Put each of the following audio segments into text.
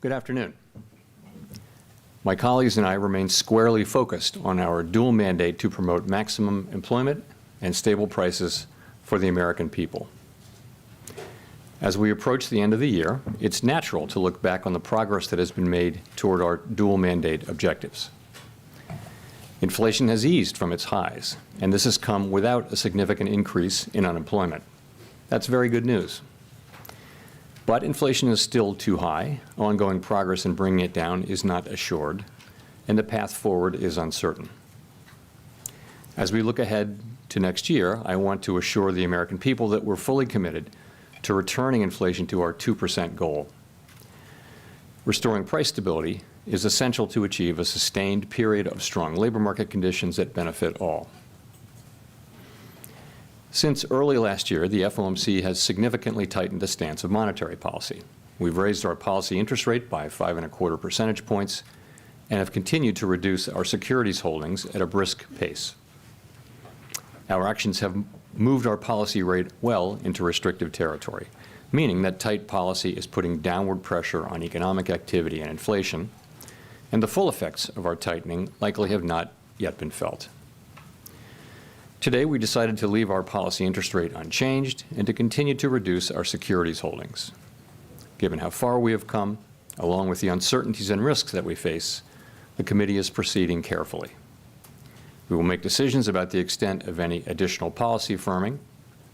Good afternoon. My colleagues and I remain squarely focused on our dual mandate to promote maximum employment and stable prices for the American people. As we approach the end of the year, it's natural to look back on the progress that has been made toward our dual mandate objectives. Inflation has eased from its highs, and this has come without a significant increase in unemployment. That's very good news. But inflation is still too high, ongoing progress in bringing it down is not assured, and the path forward is uncertain. As we look ahead to next year, I want to assure the American people that we're fully committed to returning inflation to our 2% goal. Restoring price stability is essential to achieve a sustained period of strong labor market conditions that benefit all. Since early last year, the FOMC has significantly tightened the stance of monetary policy. We've raised our policy interest rate by 5.25 percentage points and have continued to reduce our securities holdings at a brisk pace. Our actions have moved our policy rate well into restrictive territory, meaning that tight policy is putting downward pressure on economic activity and inflation, and the full effects of our tightening likely have not yet been felt. Today, we decided to leave our policy interest rate unchanged and to continue to reduce our securities holdings. Given how far we have come, along with the uncertainties and risks that we face, the committee is proceeding carefully. We will make decisions about the extent of any additional policy firming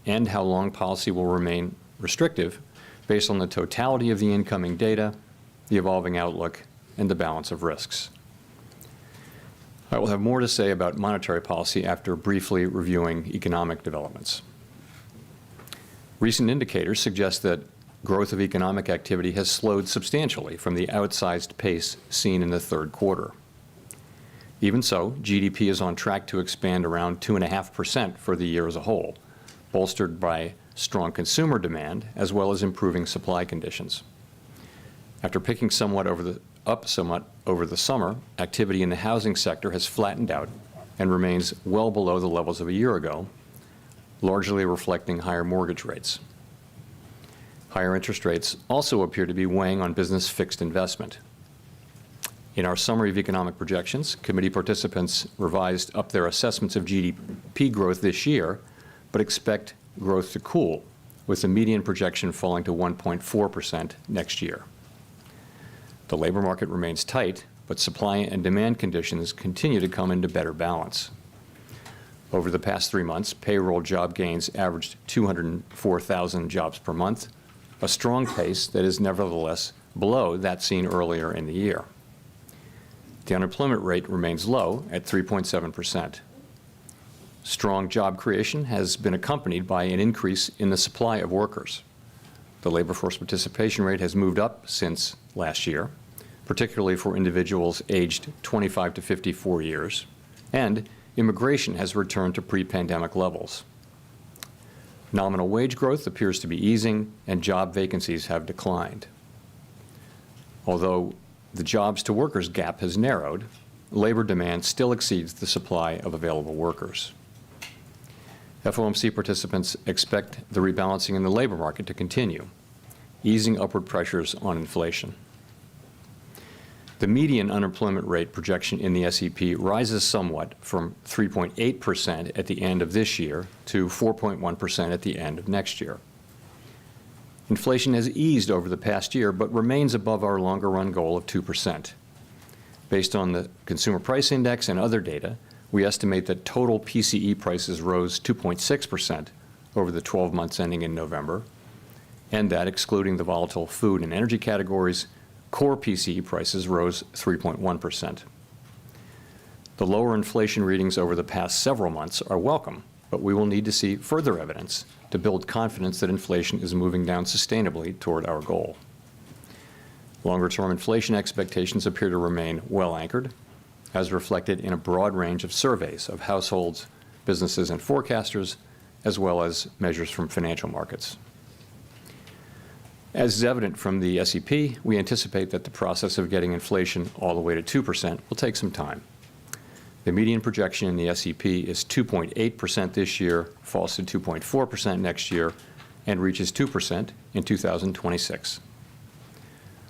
and how long policy will remain restrictive based on the totality of the incoming data, the evolving outlook, and the balance of risks. I will have more to say about monetary policy after briefly reviewing economic developments. Recent indicators suggest that growth of economic activity has slowed substantially from the outsized pace seen in the third quarter. Even so, GDP is on track to expand around 2.5% for the year as a whole, bolstered by strong consumer demand as well as improving supply conditions. After picking up somewhat over the summer, activity in the housing sector has flattened out and remains well below the levels of a year ago, largely reflecting higher mortgage rates. Higher interest rates also appear to be weighing on business fixed investment. In our summary of economic projections, committee participants revised up their assessments of GDP growth this year, but expect growth to cool, with the median projection falling to 1.4% next year. The labor market remains tight, but supply and demand conditions continue to come into better balance. Over the past 3 months, payroll job gains averaged 204,000 jobs per month, a strong pace that is nevertheless below that seen earlier in the year. The unemployment rate remains low at 3.7%. Strong job creation has been accompanied by an increase in the supply of workers. The labor force participation rate has moved up since last year, particularly for individuals aged 25 to 54 years, and immigration has returned to pre-pandemic levels. Nominal wage growth appears to be easing, and job vacancies have declined. Although the jobs-to-workers gap has narrowed, labor demand still exceeds the supply of available workers. FOMC participants expect the rebalancing in the labor market to continue, easing upward pressures on inflation. The median unemployment rate projection in the SEP rises somewhat from 3.8% at the end of this year to 4.1% at the end of next year. Inflation has eased over the past year, but remains above our longer-run goal of 2%. Based on the Consumer Price Index and other data, we estimate that total PCE prices rose 2.6% over the 12 months ending in November, and that, excluding the volatile food and energy categories, core PCE prices rose 3.1%. The lower inflation readings over the past several months are welcome, but we will need to see further evidence to build confidence that inflation is moving down sustainably toward our goal. Longer-term inflation expectations appear to remain well anchored, as reflected in a broad range of surveys of households, businesses, and forecasters, as well as measures from financial markets. As is evident from the SEP, we anticipate that the process of getting inflation all the way to 2% will take some time. The median projection in the SEP is 2.8% this year, falls to 2.4% next year, and reaches 2% in 2026.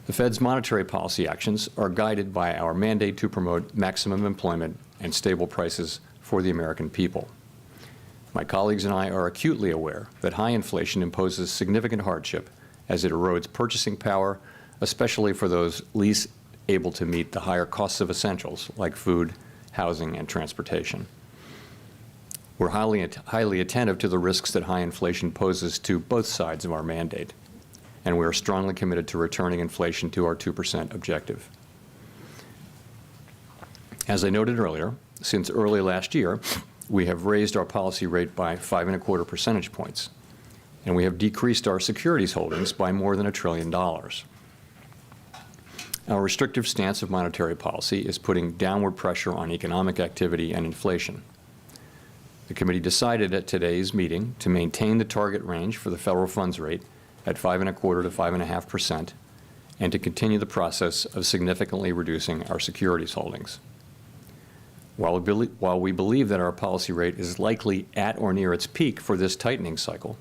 The Fed's monetary policy actions are guided by our mandate to promote maximum employment and stable prices for the American people. My colleagues and I are acutely aware that high inflation imposes significant hardship as it erodes purchasing power, especially for those least able to meet the higher costs of essentials like food, housing, and transportation. We're highly attentive to the risks that high inflation poses to both sides of our mandate, and we are strongly committed to returning inflation to our 2% objective. As I noted earlier, since early last year, we have raised our policy rate by 5.25 percentage points, and we have decreased our securities holdings by more than $1 trillion. Our restrictive stance of monetary policy is putting downward pressure on economic activity and inflation. The committee decided at today's meeting to maintain the target range for the federal funds rate at 5.25 to 5.5%, and to continue the process of significantly reducing our securities holdings. While we believe that our policy rate is likely at or near its peak for this tightening cycle,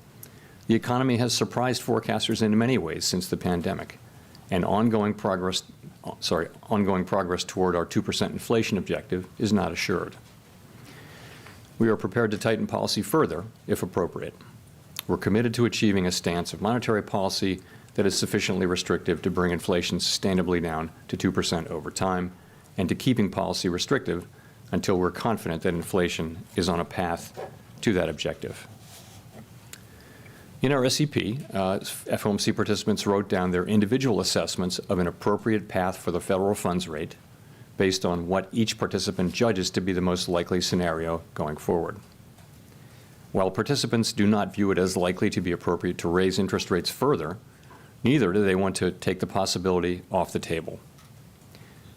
the economy has surprised forecasters in many ways since the pandemic, and ongoing progress toward our 2% inflation objective is not assured. We are prepared to tighten policy further if appropriate. We're committed to achieving a stance of monetary policy that is sufficiently restrictive to bring inflation sustainably down to 2% over time, and to keeping policy restrictive until we're confident that inflation is on a path to that objective. In our SEP, FOMC participants wrote down their individual assessments of an appropriate path for the federal funds rate based on what each participant judges to be the most likely scenario going forward. While participants do not view it as likely to be appropriate to raise interest rates further, neither do they want to take the possibility off the table.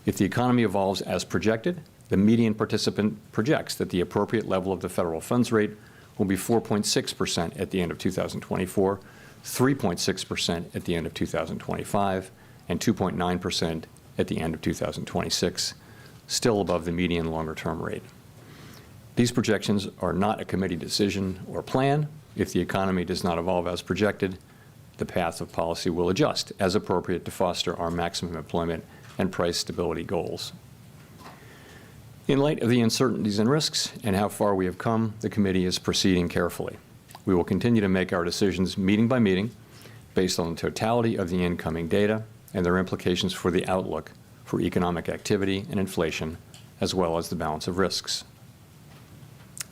If the economy evolves as projected, the median participant projects that the appropriate level of the federal funds rate will be 4.6% at the end of 2024, 3.6% at the end of 2025, and 2.9% at the end of 2026, still above the median longer-term rate. These projections are not a committee decision or plan. If the economy does not evolve as projected, the path of policy will adjust as appropriate to foster our maximum employment and price stability goals. In light of the uncertainties and risks and how far we have come, the committee is proceeding carefully. We will continue to make our decisions meeting by meeting based on the totality of the incoming data and their implications for the outlook for economic activity and inflation, as well as the balance of risks.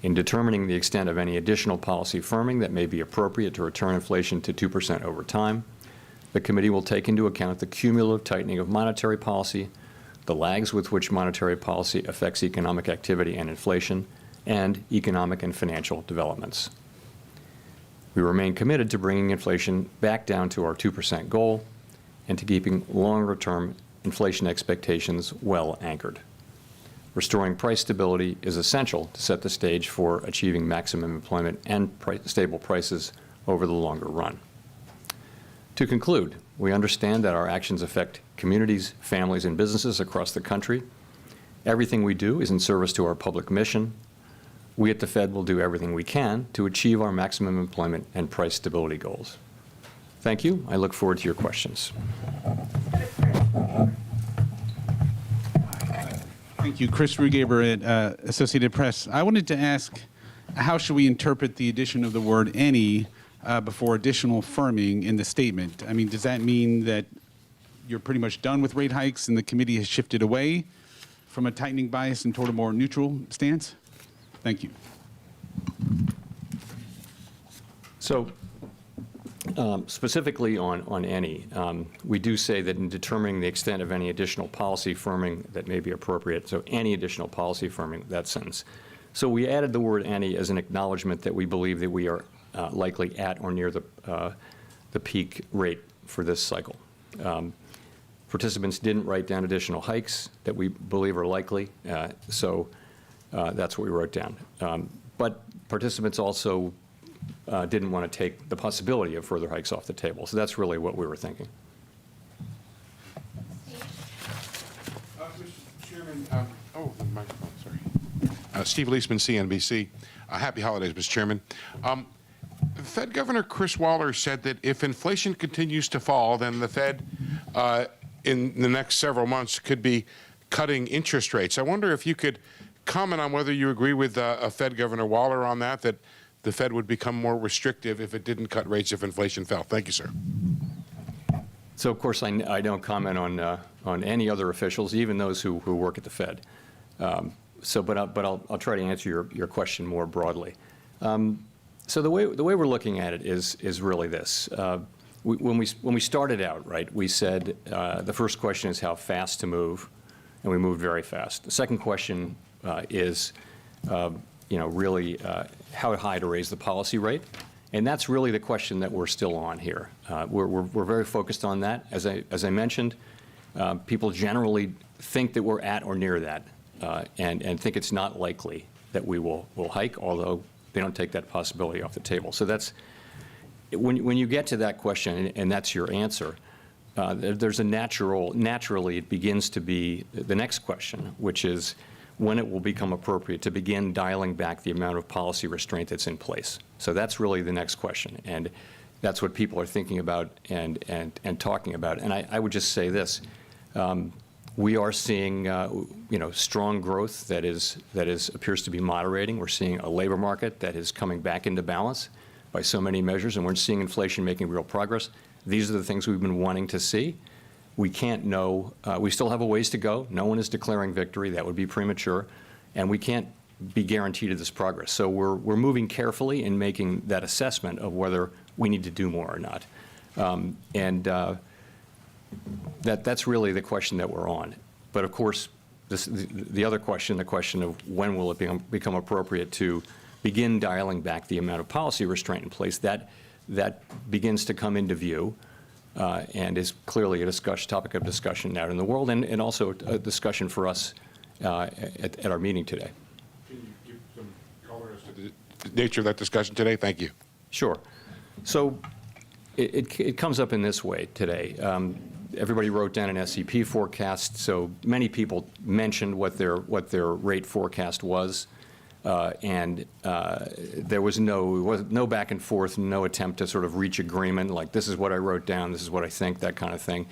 In determining the extent of any additional policy firming that may be appropriate to return inflation to 2% over time, the committee will take into account the cumulative tightening of monetary policy, the lags with which monetary policy affects economic activity and inflation, and economic and financial developments. We remain committed to bringing inflation back down to our 2% goal and to keeping longer-term inflation expectations well anchored. Restoring price stability is essential to set the stage for achieving maximum employment and stable prices over the longer run. To conclude, we understand that our actions affect communities, families, and businesses across the country. Everything we do is in service to our public mission. We at the Fed will do everything we can to achieve our maximum employment and price stability goals. Thank you. I look forward to your questions. Thank you. Chris Rugaber at Associated Press. I wanted to ask, how should we interpret the addition of the word any before additional firming in the statement? I mean, does that mean that you're pretty much done with rate hikes and the committee has shifted away from a tightening bias and toward a more neutral stance? Thank you. So specifically on any, we do say that in determining the extent of any additional policy firming that may be appropriate, so any additional policy firming, that sentence. So we added the word any as an acknowledgement that we believe that we are likely at or near the peak rate for this cycle. Participants didn't write down additional hikes that we believe are likely, so that's what we wrote down. But participants also didn't want to take the possibility of further hikes off the table. So that's really what we were thinking. Mr. Chairman, the microphone, sorry. Steve Leisman, CNBC. Happy holidays, Mr. Chairman. Fed Governor Chris Waller said that if inflation continues to fall, then the Fed in the next several months could be cutting interest rates. I wonder if you could comment on whether you agree with Fed Governor Waller on that the Fed would become more restrictive if it didn't cut rates if inflation fell. Thank you, sir. So, of course, I don't comment on any other officials, even those who work at the Fed. But I'll try to answer your question more broadly. So the way we're looking at it is really this. When we started out, right, we said the first question is how fast to move, and we moved very fast. The second question is, really how high to raise the policy rate, and that's really the question that we're still on here. We're very focused on that. As I mentioned, people generally think that we're at or near that, and think it's not likely that we will hike, although they don't take that possibility off the table. So that's when you get to that question, and that's your answer. There's a naturally it begins to be the next question, which is when it will become appropriate to begin dialing back the amount of policy restraint that's in place. So that's really the next question, and that's what people are thinking about and talking about. And I would just say this: we are seeing strong growth that appears to be moderating. We're seeing a labor market that is coming back into balance by so many measures, and we're seeing inflation making real progress. These are the things we've been wanting to see. We can't know. We still have a ways to go. No one is declaring victory. That would be premature. And we can't be guaranteed of this progress. So we're moving carefully in making that assessment of whether we need to do more or not. That's really the question that we're on. But of course, the other question, the question of when will it become appropriate to begin dialing back the amount of policy restraint in place, that begins to come into view. And is clearly a topic of discussion out in the world, and also a discussion for us at our meeting today. Can you give some color as to the nature of that discussion today? Thank you. Sure. So it comes up in this way today. Everybody wrote down an SEP forecast, so many people mentioned what their rate forecast was. There was no back and forth, no attempt to sort of reach agreement, like this is what I wrote down, this is what I think, that kind of thing.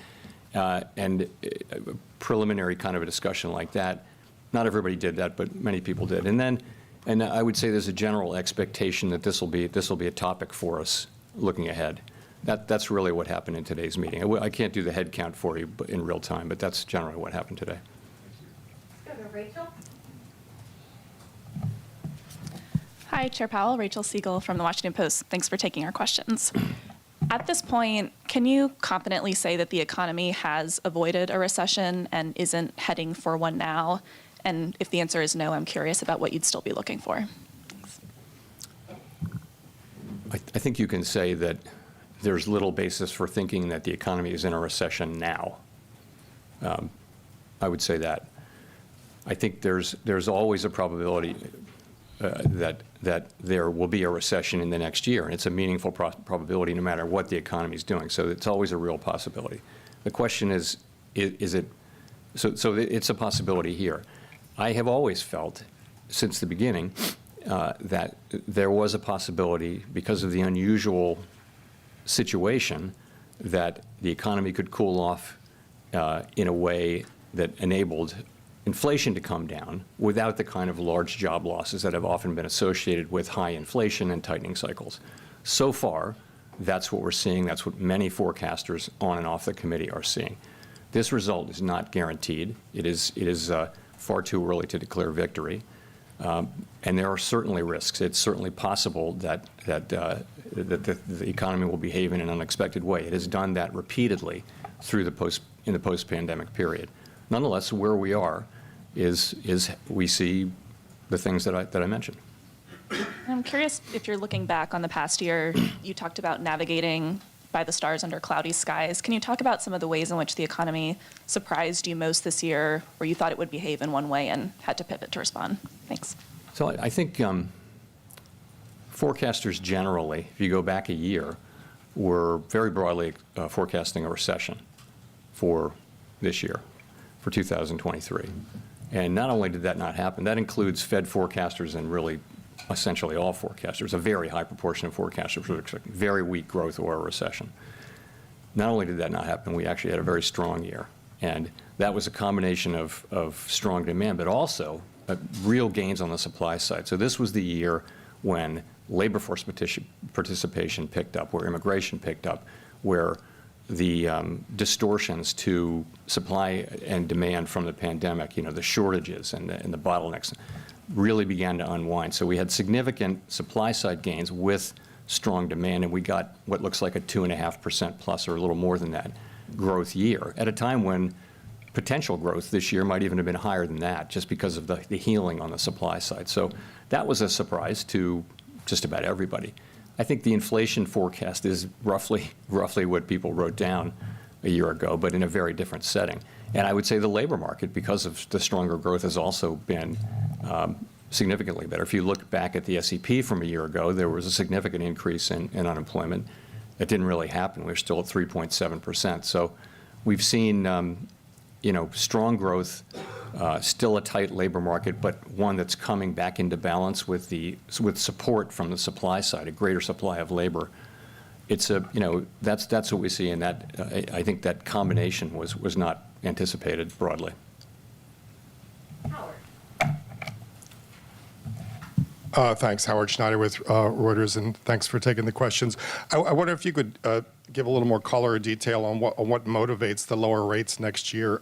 And a preliminary kind of a discussion like that. Not everybody did that, but many people did. And I would say there's a general expectation that this will be a topic for us looking ahead. That's really what happened in today's meeting. I can't do the head count for you in real time, but that's generally what happened today. Let's go to Rachel. Hi, Chair Powell. Rachel Siegel from the Washington Post. Thanks for taking our questions. At this point, can you confidently say that the economy has avoided a recession and isn't heading for one now? And if the answer is no, I'm curious about what you'd still be looking for. Thanks. I think you can say that there's little basis for thinking that the economy is in a recession now. I would say that. I think there's always a probability that there will be a recession in the next year, and it's a meaningful probability no matter what the economy is doing. So it's always a real possibility. The question is it? So it's a possibility here. I have always felt, since the beginning, that there was a possibility because of the unusual situation that the economy could cool off in a way that enabled inflation to come down without the kind of large job losses that have often been associated with high inflation and tightening cycles. So far, that's what we're seeing. That's what many forecasters on and off the committee are seeing. This result is not guaranteed. It is far too early to declare victory. And there are certainly risks. It's certainly possible that the economy will behave in an unexpected way. It has done that repeatedly through in the post-pandemic period. Nonetheless, where we are is we see the things that I mentioned. I'm curious if you're looking back on the past year, you talked about navigating by the stars under cloudy skies. Can you talk about some of the ways in which the economy surprised you most this year, where you thought it would behave in one way and had to pivot to respond? Thanks. So I think forecasters generally, if you go back a year, were very broadly forecasting a recession for this year, for 2023. And not only did that not happen, that includes Fed forecasters and really essentially all forecasters. A very high proportion of forecasters were expecting very weak growth or a recession. Not only did that not happen, we actually had a very strong year. And that was a combination of strong demand, but also real gains on the supply side. So this was the year when labor force participation picked up, where immigration picked up, where the distortions to supply and demand from the pandemic, the shortages and the bottlenecks really began to unwind. So we had significant supply side gains with strong demand, and we got what looks like a 2.5% plus or a little more than that growth year at a time when potential growth this year might even have been higher than that just because of the healing on the supply side. So that was a surprise to just about everybody. I think the inflation forecast is roughly what people wrote down a year ago, but in a very different setting. And I would say the labor market, because of the stronger growth, has also been significantly better. If you look back at the SEP from a year ago, there was a significant increase in unemployment. It didn't really happen. We're still at 3.7%. So we've seen strong growth, still a tight labor market, but one that's coming back into balance with support from the supply side, a greater supply of labor. It's that's what we see, and that I think that combination was not anticipated broadly. Howard. Thanks, Howard Schneider with Reuters, and thanks for taking the questions. I wonder if you could give a little more color or detail on what motivates the lower rates next year,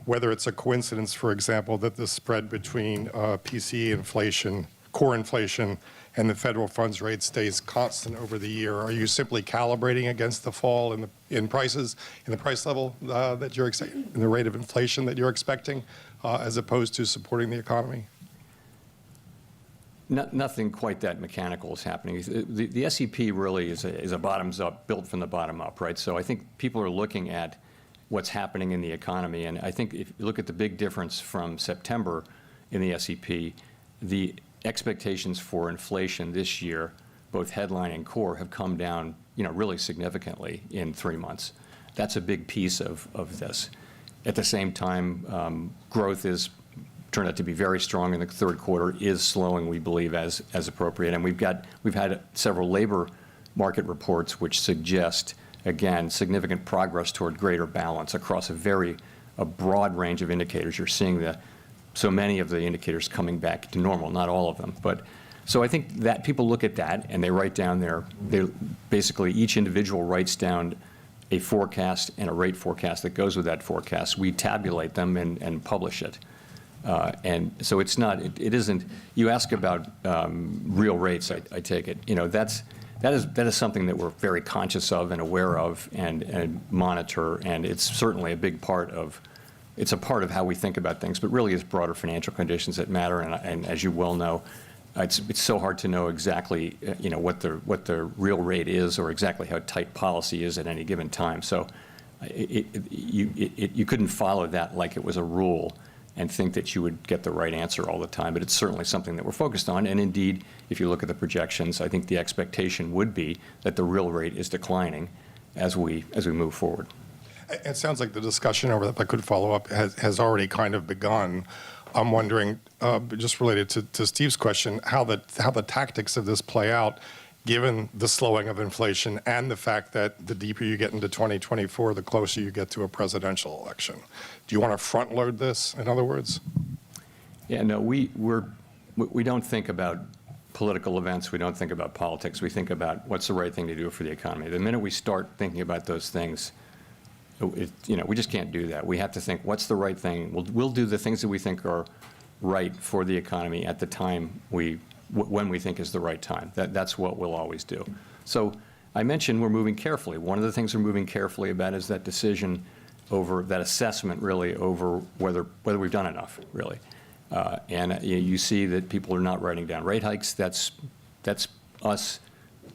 whether it's a coincidence, for example, that the spread between PCE inflation, core inflation, and the federal funds rate stays constant over the year. Are you simply calibrating against the fall in prices, in the price level that you're expecting, in the rate of inflation that you're expecting, as opposed to supporting the economy? Nothing quite that mechanical is happening. The SEP really is a bottoms up, built from the bottom up, right? So I think people are looking at what's happening in the economy, and I think if you look at the big difference from September in the SEP, the expectations for inflation this year, both headline and core, have come down, really significantly in 3 months. That's a big piece of this. At the same time, growth is turned out to be very strong in the third quarter, is slowing, we believe, as appropriate. And we've had several labor market reports which suggest, again, significant progress toward greater balance across a broad range of indicators. You're seeing so many of the indicators coming back to normal, not all of them. But so I think that people look at that and they write down basically each individual writes down a forecast and a rate forecast that goes with that forecast. We tabulate them and publish it. And so it isn't, you ask about real rates, I take it, that is something that we're very conscious of and aware of and monitor, and it's certainly a big part of, it's a part of how we think about things, but really it's broader financial conditions that matter, and as you well know, it's so hard to know exactly, what the real rate is or exactly how tight policy is at any given time. So you couldn't follow that like it was a rule and think that you would get the right answer all the time. But it's certainly something that we're focused on. And indeed, if you look at the projections, I think the expectation would be that the real rate is declining as we move forward. It sounds like the discussion over that, if I could follow up, has already kind of begun. I'm wondering, just related to Steve's question, how the tactics of this play out, given the slowing of inflation and the fact that the deeper you get into 2024, the closer you get to a presidential election. Do you want to front load this, in other words? Yeah, no, we don't think about political events. We don't think about politics. We think about what's the right thing to do for the economy. The minute we start thinking about those things, we just can't do that. We have to think, what's the right thing? We'll do the things that we think are right for the economy at the time when we think is the right time. That's what we'll always do. So I mentioned we're moving carefully. One of the things we're moving carefully about is that decision over, that assessment really over whether we've done enough, really. And you see that people are not writing down rate hikes. That's us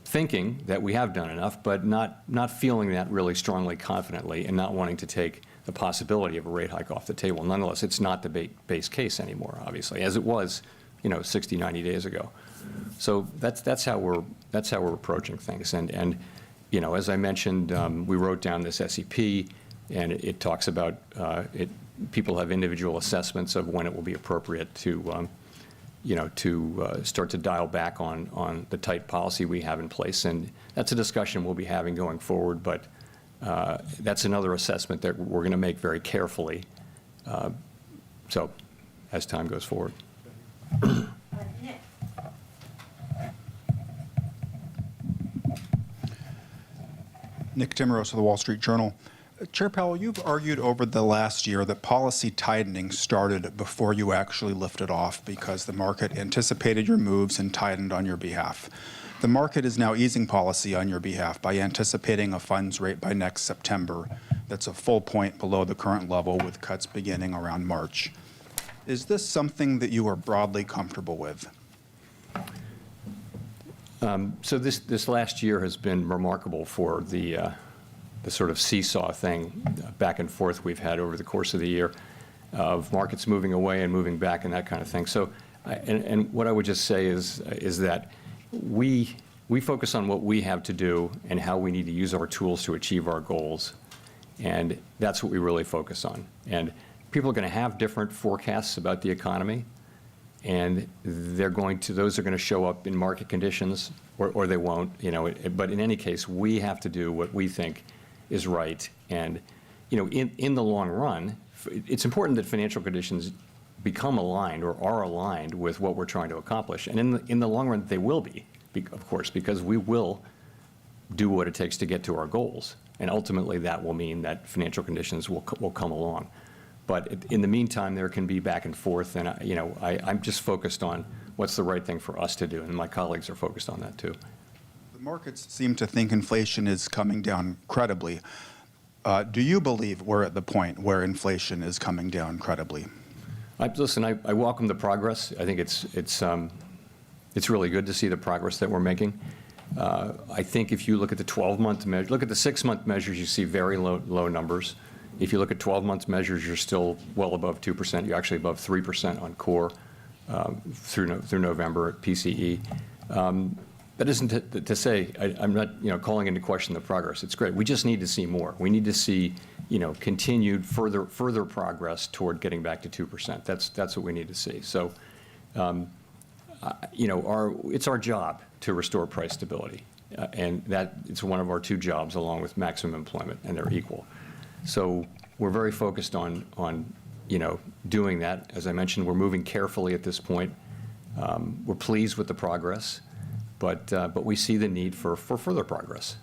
thinking that we have done enough, but not feeling that really strongly, confidently, and not wanting to take the possibility of a rate hike off the table. Nonetheless, it's not the base case anymore, obviously, as it was 60, 90 days ago. So that's how we're approaching things. And as I mentioned, we wrote down this SEP, and it talks about people have individual assessments of when it will be appropriate to start to dial back on the tight policy we have in place. And that's a discussion we'll be having going forward. But That's another assessment that we're going to make very carefully, so as time goes forward. Nick. Nick Timmeros of the Wall Street Journal. Chair Powell, you've argued over the last year that policy tightening started before you actually lifted off because the market anticipated your moves and tightened on your behalf. The market is now easing policy on your behalf by anticipating a funds rate by next September that's a full point below the current level with cuts beginning around March. Is this something that you are broadly comfortable with? So this last year has been remarkable for the sort of seesaw thing back and forth we've had over the course of the year of markets moving away and moving back and that kind of thing. So, and what I would just say is that we focus on what we have to do and how we need to use our tools to achieve our goals, and that's what we really focus on. And people are going to have different forecasts about the economy, and those are going to show up in market conditions, or they won't, but in any case, we have to do what we think is right. And, in the long run, it's important that financial conditions become aligned or are aligned with what we're trying to accomplish. And in the long run, they will be, of course, because we will do what it takes to get to our goals. And ultimately, that will mean that financial conditions will come along. But in the meantime, there can be back and forth, and I'm just focused on what's the right thing for us to do, and my colleagues are focused on that too. The markets seem to think inflation is coming down credibly. Do you believe we're at the point where inflation is coming down credibly? Listen, I welcome the progress. I think it's really good to see the progress that we're making. I think if you look at the 12-month measure, look at the 6-month measures, you see very low numbers. If you look at 12-month measures, you're still well above 2%. You're actually above 3% on core through November at PCE. That isn't to say I'm not calling into question the progress. It's great. We just need to see more. We need to see continued further progress toward getting back to 2%. That's what we need to see. So it's our job to restore price stability, and that it's one of our two jobs along with maximum employment, and they're equal. So we're very focused on doing that. As I mentioned, we're moving carefully at this point. We're pleased with the progress, but we see the need for further progress.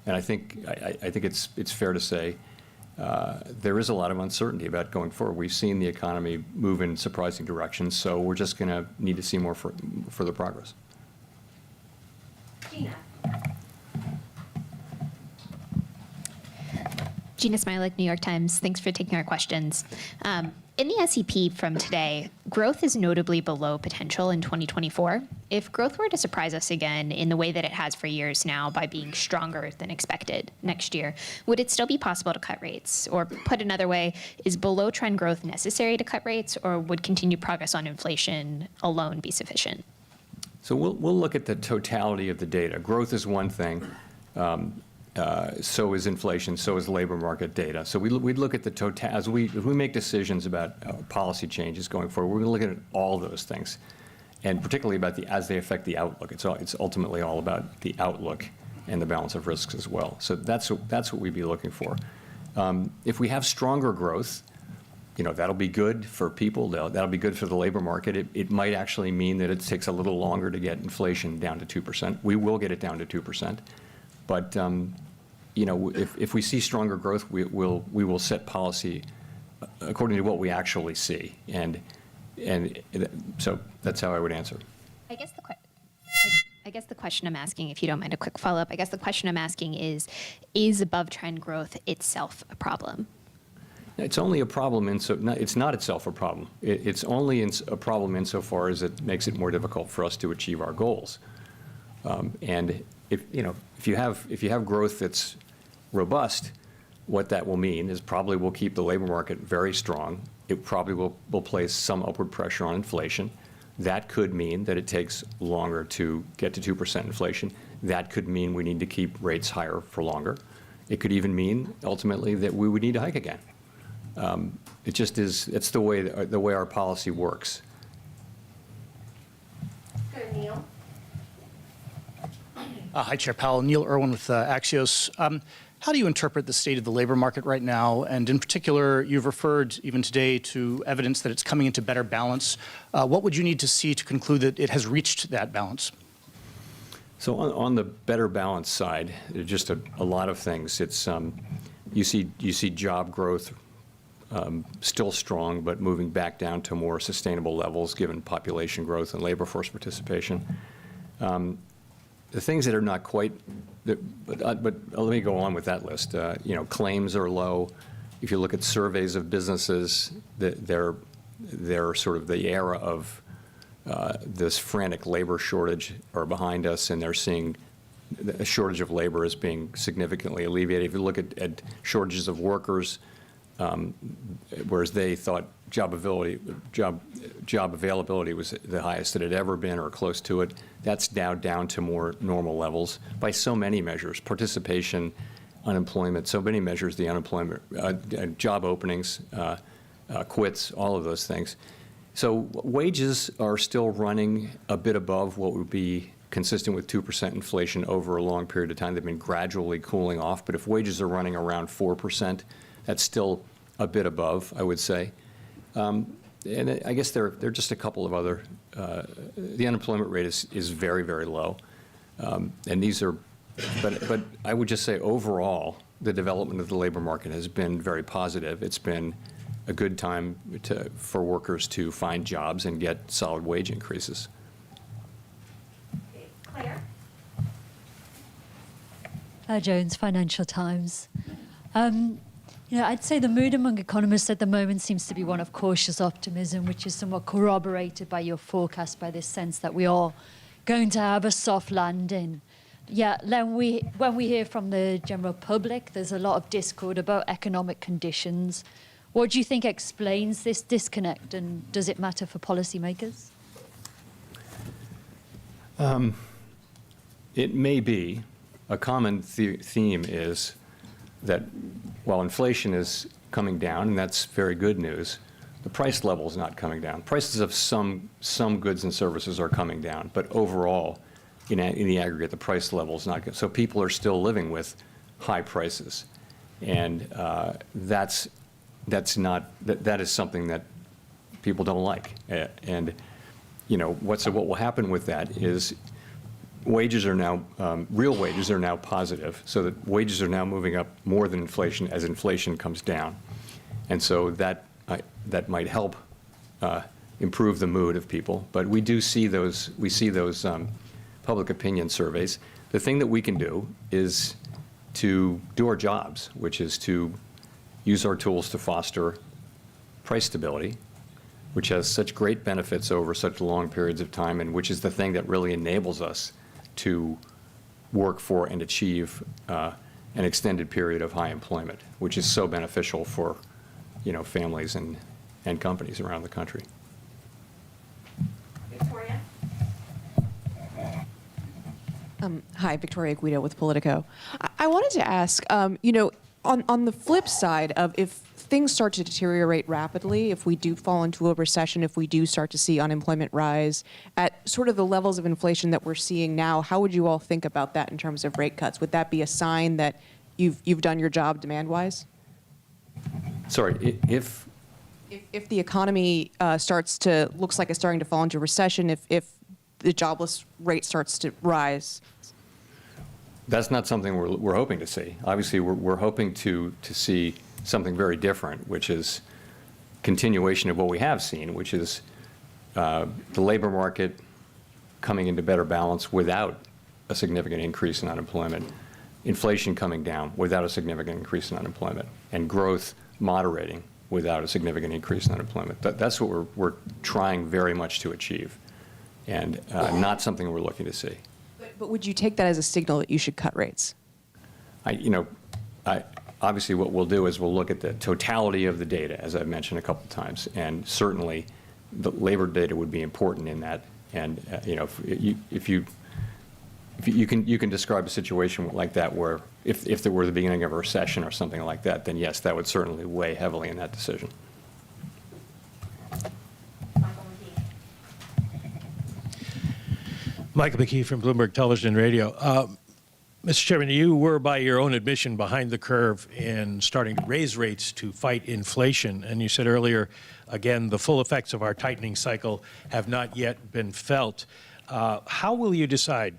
And I think it's fair to say there is a lot of uncertainty about going forward. We've seen the economy move in surprising directions, so we're just going to need to see more further progress. Gina. Gina Smilik, New York Times. Thanks for taking our questions. In the SEP from today, growth is notably below potential in 2024. If growth were to surprise us again in the way that it has for years now by being stronger than expected next year, would it still be possible to cut rates? Or put another way, is below trend growth necessary to cut rates, or would continued progress on inflation alone be sufficient? So we'll look at the totality of the data. Growth is one thing. So is inflation, so is labor market data. So we'd look at the total, if we make decisions about policy changes going forward, we're going to look at all those things, and particularly as they affect the outlook. It's ultimately all about the outlook and the balance of risks as well. So that's what we'd be looking for. If we have stronger growth, that'll be good for people. That'll be good for the labor market. It might actually mean that it takes a little longer to get inflation down to 2%. We will get it down to 2%. But if we see stronger growth, we will set policy according to what we actually see, and so that's how I would answer. I guess the question I'm asking, if you don't mind a quick follow-up, I guess the question I'm asking is above trend growth itself a problem? It's only a problem it's not itself a problem. It's only a problem insofar as it makes it more difficult for us to achieve our goals. And if you have growth that's robust, what that will mean is probably will keep the labor market very strong. It probably will place some upward pressure on inflation. That could mean that it takes longer to get to 2% inflation. That could mean we need to keep rates higher for longer. It could even mean ultimately that we would need to hike again. It just is. It's the way our policy works. Go to Neil. Hi, Chair Powell. Neil Irwin with Axios. how do you interpret the state of the labor market right now? And in particular, you've referred even today to evidence that it's coming into better balance. What would you need to see to conclude that it has reached that balance? So on the better balance side, just a lot of things. It's you see job growth still strong, but moving back down to more sustainable levels given population growth and labor force participation. The things that are not quite, but let me go on with that list. Claims are low. If you look at surveys of businesses, they're sort of the era of this frantic labor shortage are behind us, and they're seeing a shortage of labor as being significantly alleviated. If you look at shortages of workers, whereas they thought job availability was the highest it had ever been or close to it, that's now down to more normal levels by so many measures: participation, unemployment, so many measures, the unemployment, job openings, quits, all of those things. So wages are still running a bit above what would be consistent with 2% inflation over a long period of time. They've been gradually cooling off, but if wages are running around 4%, that's still a bit above, I would say. And I guess there are just a couple of other, the unemployment rate is very, very low. And these are, but I would just say overall, the development of the labor market has been very positive. It's been a good time for workers to find jobs and get solid wage increases. Claire? Jones, Financial Times. I'd say the mood among economists at the moment seems to be one of cautious optimism, which is somewhat corroborated by your forecast, by this sense that we are going to have a soft landing. Yet when we hear from the general public, there's a lot of discord about economic conditions. What do you think explains this disconnect, and does it matter for policymakers? It may be. A common theme is that while inflation is coming down, and that's very good news, the price level is not coming down. Prices of some goods and services are coming down, but overall, in the aggregate, the price level is not good. So people are still living with high prices, and that is something that people don't like. And what will happen with that is wages are now, real wages are now positive, so that wages are now moving up more than inflation as inflation comes down. And so that might help improve the mood of people. But we see those public opinion surveys. The thing that we can do is to do our jobs, which is to use our tools to foster price stability, which has such great benefits over such long periods of time, and which is the thing that really enables us to work for and achieve an extended period of high employment, which is so beneficial for, families and companies around the country. Victoria? Hi, Victoria Guido with Politico. I wanted to ask, on the flip side of if things start to deteriorate rapidly, if we do fall into a recession, if we do start to see unemployment rise at sort of the levels of inflation that we're seeing now, how would you all think about that in terms of rate cuts? Would that be a sign that you've done your job demand-wise? Sorry, if the economy looks like it's starting to fall into recession, if the jobless rate starts to rise? That's not something we're hoping to see. Obviously, we're hoping to see something very different, which is continuation of what we have seen, which is the labor market coming into better balance without a significant increase in unemployment, inflation coming down without a significant increase in unemployment, and growth moderating without a significant increase in unemployment. That's what we're trying very much to achieve, and not something we're looking to see. But would you take that as a signal that you should cut rates? Obviously, what we'll do is we'll look at the totality of the data, as I've mentioned a couple of times, and certainly the labor data would be important in that. And if you can describe a situation like that where if there were the beginning of a recession or something like that, then yes, that would certainly weigh heavily in that decision. Michael McKee from Bloomberg Television and Radio. Mr. Chairman, you were, by your own admission, behind the curve in starting to raise rates to fight inflation. And you said earlier, again, the full effects of our tightening cycle have not yet been felt. How will you decide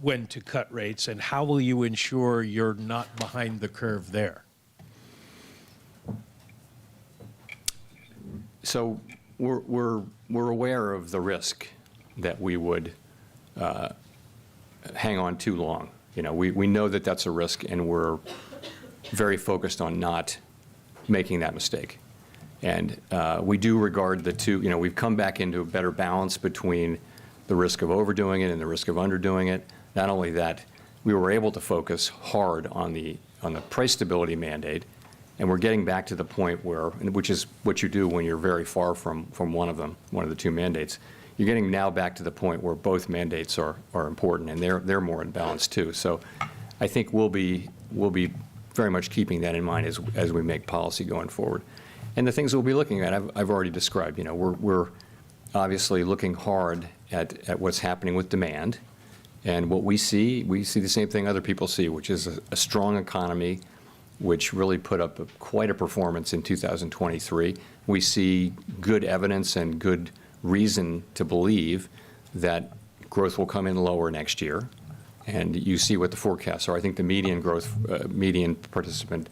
when to cut rates, and how will you ensure you're not behind the curve there? So we're aware of the risk that we would hang on too long. You know, we know that that's a risk, and we're very focused on not making that mistake. And we do regard the two, you know, we've come back into a better balance between the risk of overdoing it and the risk of underdoing it. Not only that, we were able to focus hard on the price stability mandate, and we're getting back to the point where, which is what you do when you're very far from one of them, one of the two mandates. You're getting now back to the point where both mandates are important, and they're more in balance too. So I think we'll be very much keeping that in mind as we make policy going forward. And the things we'll be looking at, I've already described. You know, we're obviously looking hard at what's happening with demand. And what we see the same thing other people see, which is a strong economy, which really put up quite a performance in 2023. We see good evidence and good reason to believe that growth will come in lower next year. And you see what the forecasts are. I think the median growth, median participant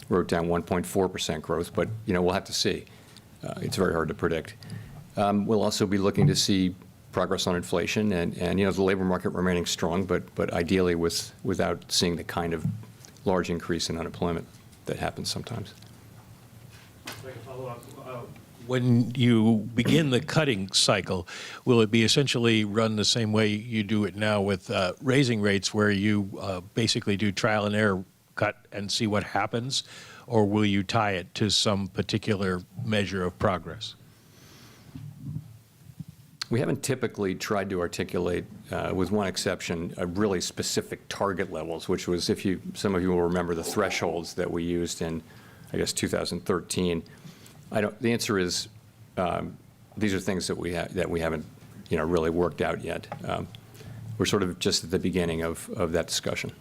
wrote down 1.4% growth, but you know, we'll have to see. It's very hard to predict. We'll also be looking to see progress on inflation and you know, the labor market remaining strong, but ideally without seeing the kind of large increase in unemployment that happens sometimes. When you begin the cutting cycle, will it be essentially run the same way you do it now with raising rates, where you basically do trial and error cut and see what happens, or will you tie it to some particular measure of progress? We haven't typically tried to articulate, with one exception, really specific target levels, which was, some of you will remember the thresholds that we used in, I guess, 2013. The answer is, these are things that we haven't, you know, really worked out yet. We're sort of just at the beginning of that discussion.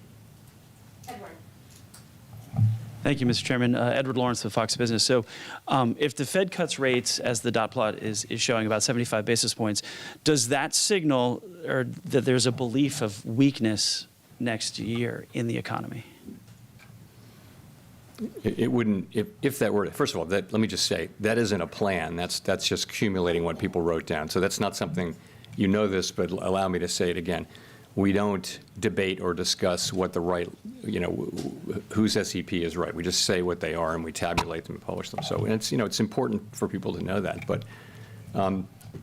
Thank you, Mr. Chairman. Edward Lawrence with Fox Business. So if the Fed cuts rates, as the dot plot is showing, about 75 basis points, does that signal or that there's a belief of weakness next year in the economy? It wouldn't, if that were, first of all, let me just say, that isn't a plan. That's just accumulating what people wrote down. So that's not something, you know this, but allow me to say it again. We don't debate or discuss what the right, you know, whose SEP is right. We just say what they are, and we tabulate them and publish them. So it's, you know, it's important for people to know that. But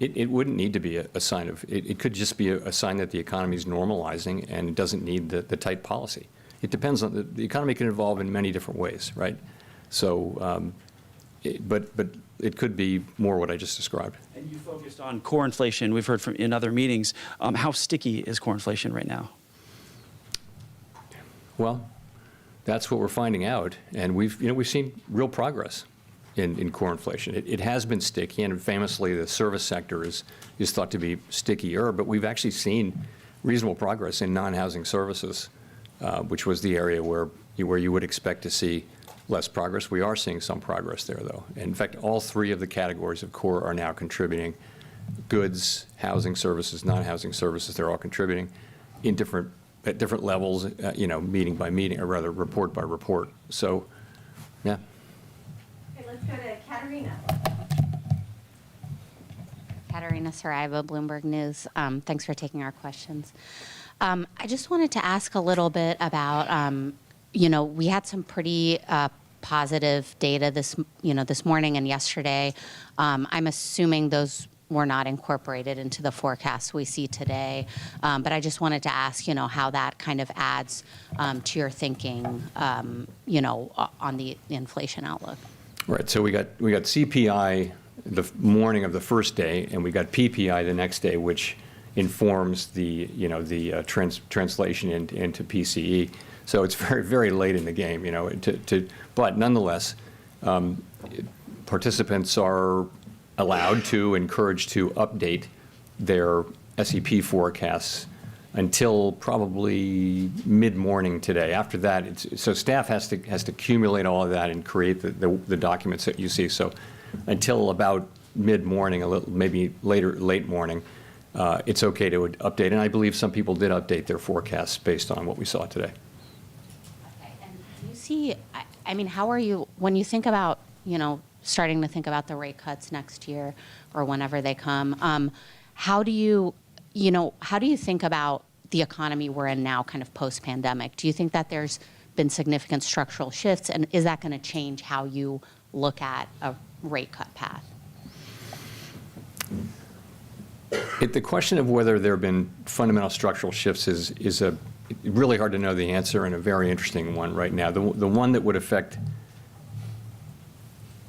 it wouldn't need to be a sign of, it could just be a sign that the economy is normalizing and it doesn't need the tight policy. It depends on, the economy can evolve in many different ways, right? So, but it could be more what I just described. And you focused on core inflation. We've heard from in other meetings. How sticky is core inflation right now? Well, that's what we're finding out, and we've seen real progress in core inflation. It has been sticky, and famously, the service sector is thought to be stickier. But we've actually seen reasonable progress in non-housing services, which was the area where you would expect to see less progress. We are seeing some progress there, though. In fact, all three of the categories of core are now contributing. Goods, housing services, non-housing services, they're all contributing at different levels, you know, meeting by meeting, or rather report by report. So, yeah. Okay, let's go to Katerina. Katerina Saraiva, Bloomberg News. Thanks for taking our questions. I just wanted to ask a little bit about, you know, we had some pretty positive data this morning and yesterday. I'm assuming those were not incorporated into the forecasts we see today. But I just wanted to ask, you know, how that kind of adds to your thinking, you know, on the inflation outlook. Right. So we got CPI the morning of the first day, and we got PPI the next day, which informs the, you know, the translation into PCE. So it's very, very late in the game, you know. But nonetheless, participants are allowed to, encouraged to update their SEP forecasts until probably mid-morning today. After that, so staff has to accumulate all of that and create the documents that you see. So until about mid-morning, a little maybe late morning, it's okay to update. And I believe some people did update their forecasts based on what we saw today. Okay, and do you see, I mean, how are you, when you think about, starting to think about the rate cuts next year or whenever they come, how do you think about the economy we're in now, kind of post-pandemic? Do you think that there's been significant structural shifts, and is that going to change how you look at a rate cut path? The question of whether there have been fundamental structural shifts is a really hard to know the answer, and a very interesting one right now. The one that would affect,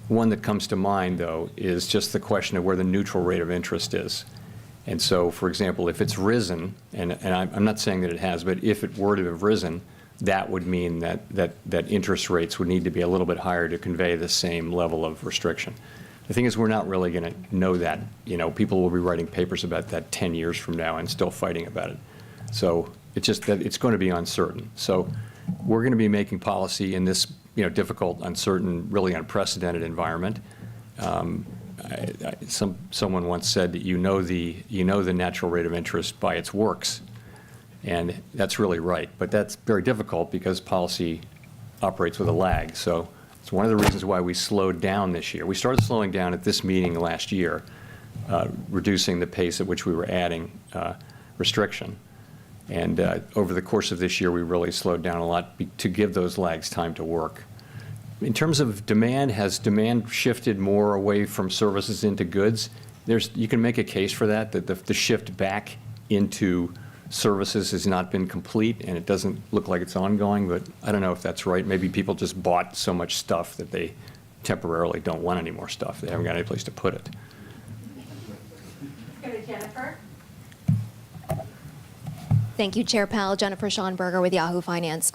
one that comes to mind, though, is just the question of where the neutral rate of interest is. And so, for example, if it's risen, and I'm not saying that it has, but if it were to have risen, that would mean that interest rates would need to be a little bit higher to convey the same level of restriction. The thing is, we're not really going to know that. People will be writing papers about that 10 years from now and still fighting about it. So it's just that it's going to be uncertain. So we're going to be making policy in this difficult, uncertain, really unprecedented environment. Someone once said that you know the natural rate of interest by its works, and that's really right. But that's very difficult because policy operates with a lag. So it's one of the reasons why we slowed down this year. We started slowing down at this meeting last year, reducing the pace at which we were adding restriction. And over the course of this year, we really slowed down a lot to give those lags time to work. In terms of demand, has demand shifted more away from services into goods? You can make a case for that the shift back into services has not been complete, and it doesn't look like it's ongoing, but I don't know if that's right. Maybe people just bought so much stuff that they temporarily don't want any more stuff. They haven't got any place to put it. Let's go to Jennifer. Thank you, Chair Powell. Jennifer Schonberger with Yahoo Finance.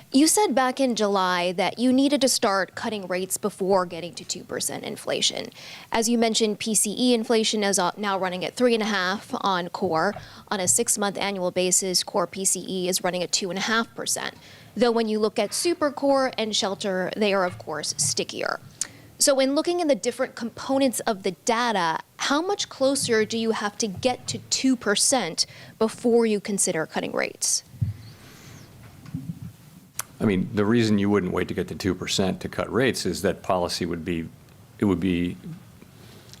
You said back in July that you needed to start cutting rates before getting to 2% inflation. As you mentioned, PCE inflation is now running at 3.5% on core. On a 6-month annual basis, core PCE is running at 2.5%. Though when you look at super core and shelter, they are, of course, stickier. So in looking at the different components of the data, how much closer do you have to get to 2% before you consider cutting rates? I mean, the reason you wouldn't wait to get to 2% to cut rates is that policy would be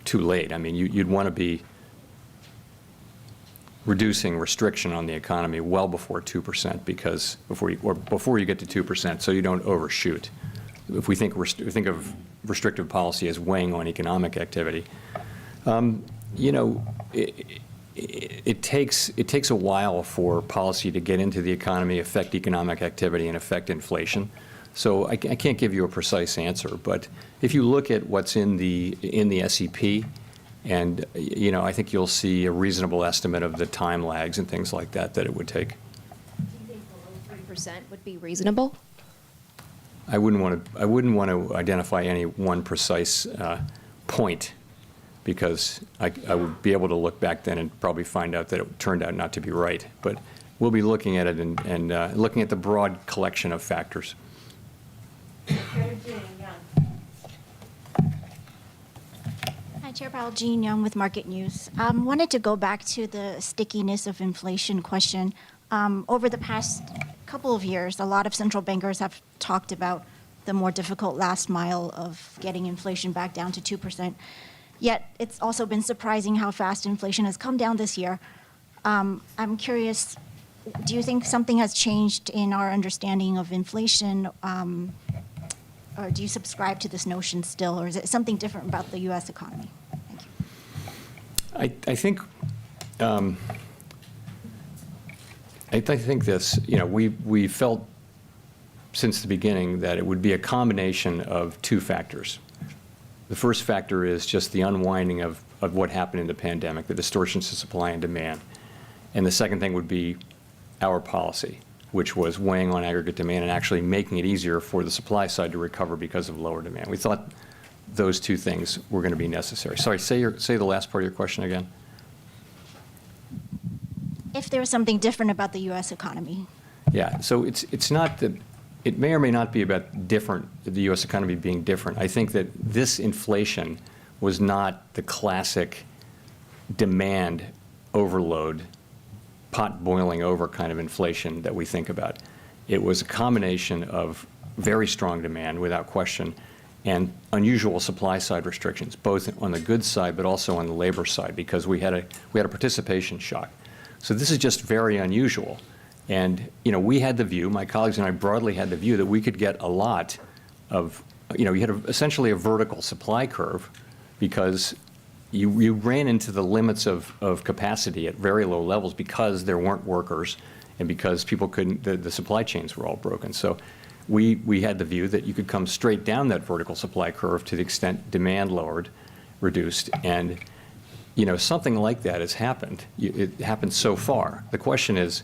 too late. I mean, you'd want to be reducing restriction on the economy well before 2%, because before you get to 2%, so you don't overshoot. If we think of restrictive policy as weighing on economic activity, it takes a while for policy to get into the economy, affect economic activity, and affect inflation. So I can't give you a precise answer, but if you look at what's in the SEP, and I think you'll see a reasonable estimate of the time lags and things like that it would take. Do you think below 3% would be reasonable? I wouldn't want to identify any one precise point, because I would be able to look back then and probably find out that it turned out not to be right. But we'll be looking at it and looking at the broad collection of factors. Hi, Chair Powell, Jean Young with Market News. Wanted to go back to the stickiness of inflation question. Over the past couple of years, a lot of central bankers have talked about the more difficult last mile of getting inflation back down to 2%. Yet it's also been surprising how fast inflation has come down this year. I'm curious, do you think something has changed in our understanding of inflation, or do you subscribe to this notion still, or is it something different about the U.S. economy? Thank you. I think this, we felt since the beginning that it would be a combination of two factors. The first factor is just the unwinding of what happened in the pandemic, the distortions to supply and demand. And the second thing would be our policy, which was weighing on aggregate demand and actually making it easier for the supply side to recover because of lower demand. We thought those two things were going to be necessary. Sorry, say the last part of your question again. if there's something different about the U.S. economy. Yeah, so it's not that, it may or may not be about the U.S. economy being different. I think that this inflation was not the classic demand overload, pot boiling over kind of inflation that we think about. It was a combination of very strong demand, without question, and unusual supply side restrictions, both on the goods side but also on the labor side, because we had a participation shock. So this is just very unusual. And we had the view, my colleagues and I broadly had the view, that we could get a lot of, you had essentially a vertical supply curve, because you ran into the limits of capacity at very low levels because there weren't workers and because people couldn't, the supply chains were all broken. So we had the view that you could come straight down that vertical supply curve to the extent demand reduced, and something like that has happened. It happened so far. The question is,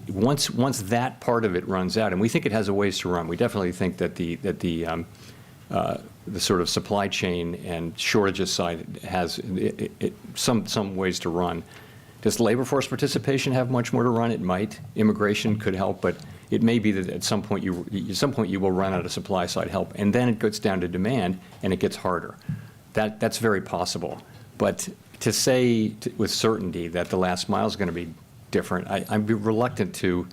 once that part of it runs out, and we think it has a ways to run. We definitely think that the sort of supply chain and shortages side has some ways to run. Does labor force participation have much more to run? It might. Immigration could help, but it may be that at some point you will run out of supply side help, and then it goes down to demand, and it gets harder. That's very possible. But to say with certainty that the last mile is going to be different, I'd be reluctant to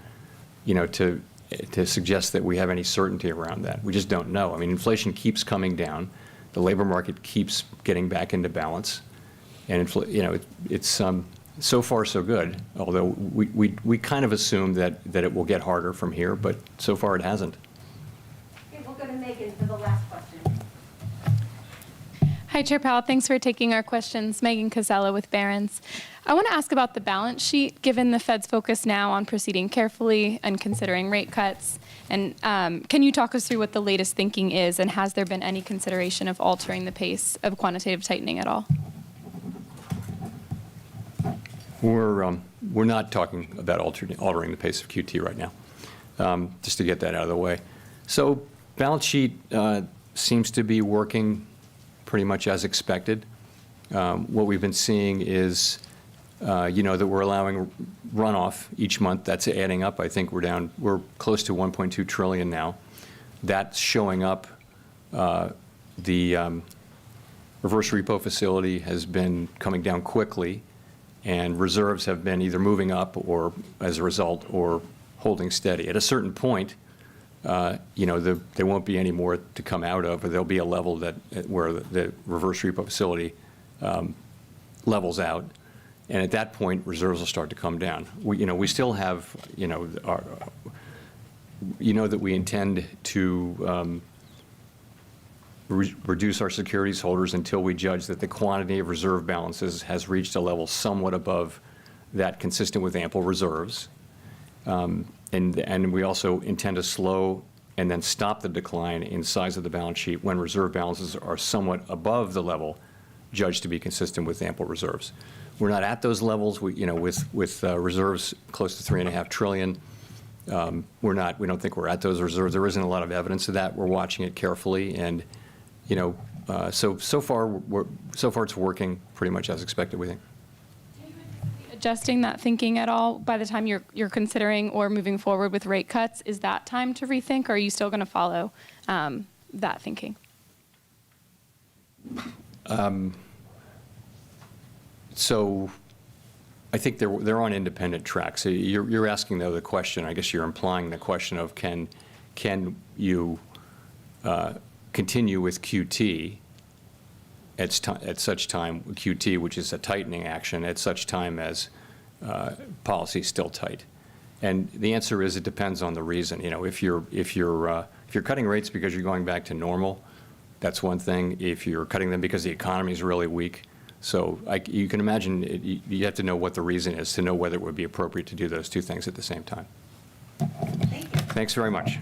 suggest that we have any certainty around that. We just don't know. I mean, inflation keeps coming down, the labor market keeps getting back into balance, and it's so far so good. Although we kind of assume that it will get harder from here, but so far it hasn't. Okay, we'll go to Megan for the last question. Hi, Chair Powell. Thanks for taking our questions. Megan Casella with Barron's. I want to ask about the balance sheet, given the Fed's focus now on proceeding carefully and considering rate cuts. And can you talk us through what the latest thinking is, and has there been any consideration of altering the pace of quantitative tightening at all? We're not talking about altering the pace of QT right now, just to get that out of the way. So balance sheet seems to be working pretty much as expected. What we've been seeing is, that we're allowing runoff each month. That's adding up. I think we're close to 1.2 trillion now. That's showing up. The reverse repo facility has been coming down quickly, and reserves have been either moving up or, as a result, or holding steady. At a certain point, there won't be any more to come out of, or there'll be a level where the reverse repo facility levels out, and at that point, reserves will start to come down. We still have, that we intend to reduce our securities holders until we judge that the quantity of reserve balances has reached a level somewhat above that consistent with ample reserves. And we also intend to slow and then stop the decline in size of the balance sheet when reserve balances are somewhat above the level judged to be consistent with ample reserves. We're not at those levels. With reserves close to $3.5 trillion. We don't think we're at those reserves. There isn't a lot of evidence of that. We're watching it carefully, and so far it's working pretty much as expected, we think. Adjusting that thinking at all by the time you're considering or moving forward with rate cuts? Is that time to rethink, or are you still going to follow that thinking? So I think they're on independent tracks. So you're asking, though, the question, I guess you're implying the question of can you continue with QT at such time, QT, which is a tightening action, at such time as policy is still tight? And the answer is it depends on the reason. If you're cutting rates because you're going back to normal, that's one thing. If you're cutting them because the economy is really weak, so you can imagine you have to know what the reason is to know whether it would be appropriate to do those two things at the same time. Thank you. Thanks very much.